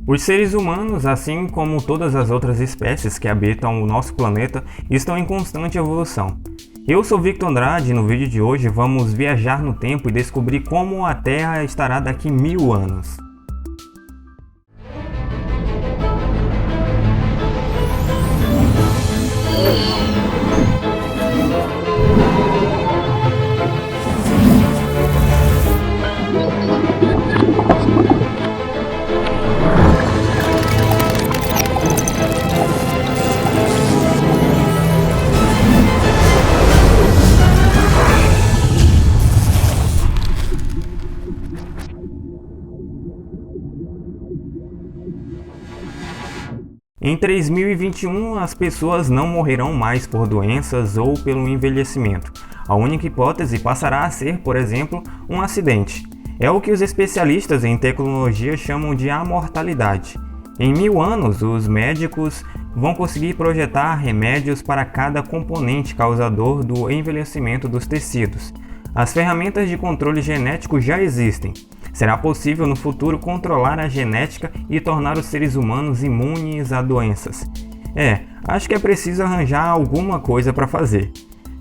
Os seres humanos, assim como todas as outras espécies que habitam o nosso planeta, estão em constante evolução. Eu sou Victor Andrade e no vídeo de hoje vamos viajar no tempo e descobrir como a Terra estará daqui 1000 anos. Em 3021, as pessoas não morrerão mais por doenças ou pelo envelhecimento. A única hipótese passará a ser, por exemplo, um acidente. É o que os especialistas em tecnologia chamam de amortalidade. Em 1000 anos, os médicos vão conseguir projetar remédios para cada componente causador do envelhecimento dos tecidos. As ferramentas de controle genético já existem. Será possível no futuro controlar a genética e tornar os seres humanos imunes a doenças. Acho que é preciso arranjar alguma coisa para fazer.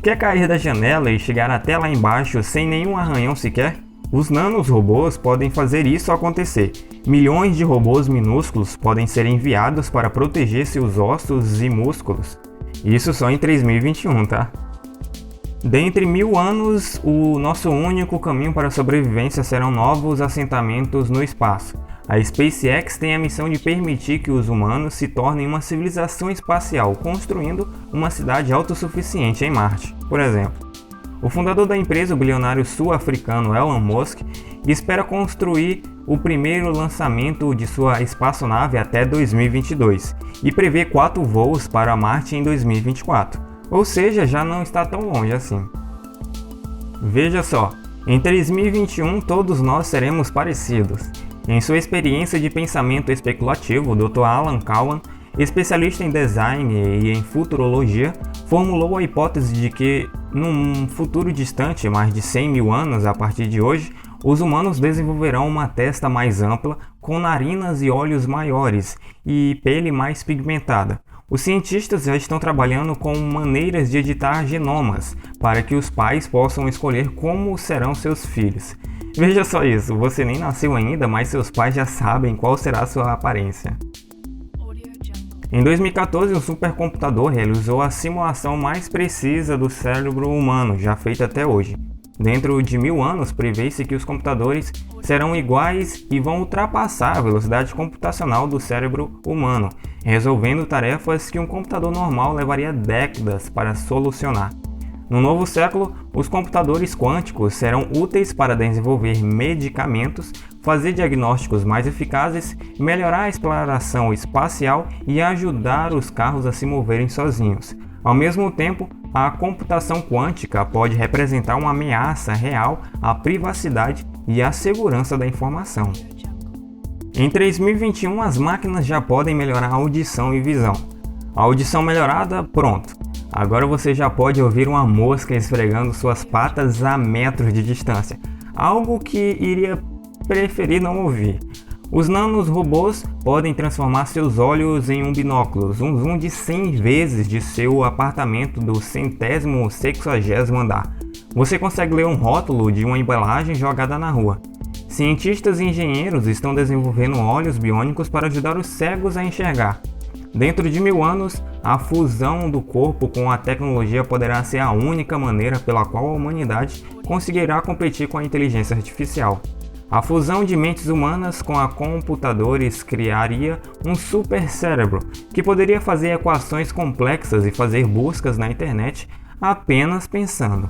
Quer cair da janela e chegar até lá embaixo sem nenhum arranhão sequer? Os nanorobôs podem fazer isso acontecer. Milhões de robôs minúsculos podem ser enviados para proteger seus ossos e músculos. Isso só em 3021, tá? Dentre 1000 anos, o nosso único caminho para a sobrevivência serão novos assentamentos no espaço. A SpaceX tem a missão de permitir que os humanos se tornem uma civilização espacial, construindo uma cidade autossuficiente em Marte, por exemplo. O fundador da empresa, o bilionário sul-africano Elon Musk, espera construir o primeiro lançamento de sua espaçonave até 2022 e prevê 4 voos para Marte em 2024. Ou seja, já não está tão longe assim. Veja só, em 3021 todos nós seremos parecidos. Em sua experiência de pensamento especulativo, o Dr. Alan Cowan, especialista em design e em futurologia, formulou a hipótese de que, num futuro distante, mais de 100 mil anos a partir de hoje, os humanos desenvolverão uma testa mais ampla, com narinas e olhos maiores e pele mais pigmentada. Os cientistas já estão trabalhando com maneiras de editar genomas para que os pais possam escolher como serão seus filhos. Veja só isso, você nem nasceu ainda, mas seus pais já sabem qual será a sua aparência. Em 2014, um supercomputador realizou a simulação mais precisa do cérebro humano já feita até hoje. Dentro de 1000 anos, prevê-se que os computadores serão iguais e vão ultrapassar a velocidade computacional do cérebro humano, resolvendo tarefas que um computador normal levaria décadas para solucionar. No novo século, os computadores quânticos serão úteis para desenvolver medicamentos, fazer diagnósticos mais eficazes, melhorar a exploração espacial e ajudar os carros a se moverem sozinhos. Ao mesmo tempo, a computação quântica pode representar uma ameaça real à privacidade e à segurança da informação. Em 3021, as máquinas já podem melhorar a audição e visão. A audição melhorada, pronto. Agora você já pode ouvir uma mosca esfregando suas patas a metros de distância, algo que iria preferir não ouvir. Os nanorobôs podem transformar seus olhos em um binóculo, um zoom de 100 vezes de seu apartamento do 160º andar. Você consegue ler um rótulo de uma embalagem jogada na rua. Cientistas e engenheiros estão desenvolvendo olhos biônicos para ajudar os cegos a enxergar. Dentro de 1000 anos, a fusão do corpo com a tecnologia poderá ser a única maneira pela qual a humanidade conseguirá competir com a inteligência artificial. A fusão de mentes humanas com a computadores criaria um super cérebro que poderia fazer equações complexas e fazer buscas na internet apenas pensando.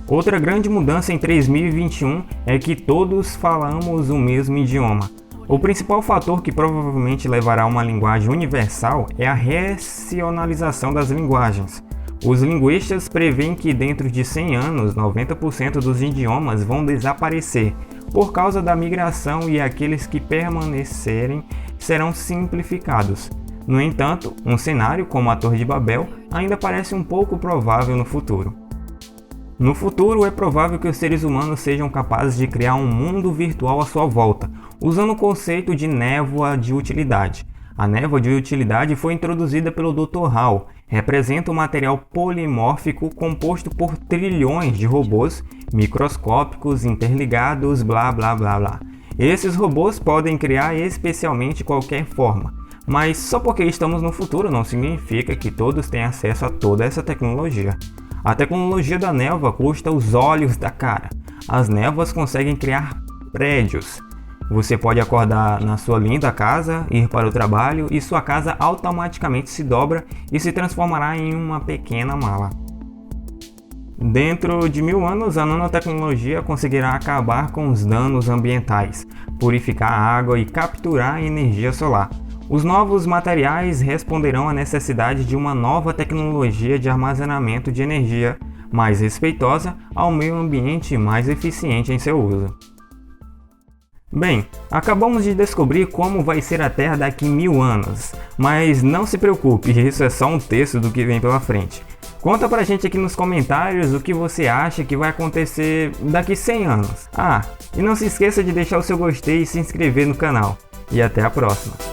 Outra grande mudança em 3021 é que todos falamos o mesmo idioma. O principal fator que provavelmente levará a uma linguagem universal é a racionalização das linguagens. Os linguistas preveem que dentro de 100 anos, 90% dos idiomas vão desaparecer por causa da migração e aqueles que permanecerem serão simplificados. No entanto, um cenário como a Torre de Babel ainda parece um pouco provável no futuro. No futuro, é provável que os seres humanos sejam capazes de criar um mundo virtual à sua volta, usando o conceito de névoa de utilidade. A névoa de utilidade foi introduzida pelo Dr. Hall. Representa um material polimórfico composto por trilhões de robôs microscópicos interligados, blá blá blá blá. Esses robôs podem criar especialmente qualquer forma, mas só porque estamos no futuro não significa que todos têm acesso a toda essa tecnologia. A tecnologia da névoa custa os olhos da cara. As névoas conseguem criar prédios. Você pode acordar na sua linda casa, ir para o trabalho e sua casa automaticamente se dobra e se transformará em uma pequena mala. Dentro de 1000 anos, a nanotecnologia conseguirá acabar com os danos ambientais, purificar a água e capturar a energia solar. Os novos materiais responderão à necessidade de uma nova tecnologia de armazenamento de energia mais respeitosa ao meio ambiente e mais eficiente em seu uso. Bem, acabamos de descobrir como vai ser a Terra daqui 1000 anos, mas não se preocupe, isso é só um terço do que vem pela frente. Conta pra gente aqui nos comentários o que você acha que vai acontecer daqui 100 anos. E não se esqueça de deixar o seu gostei e se inscrever no canal. E até a próxima!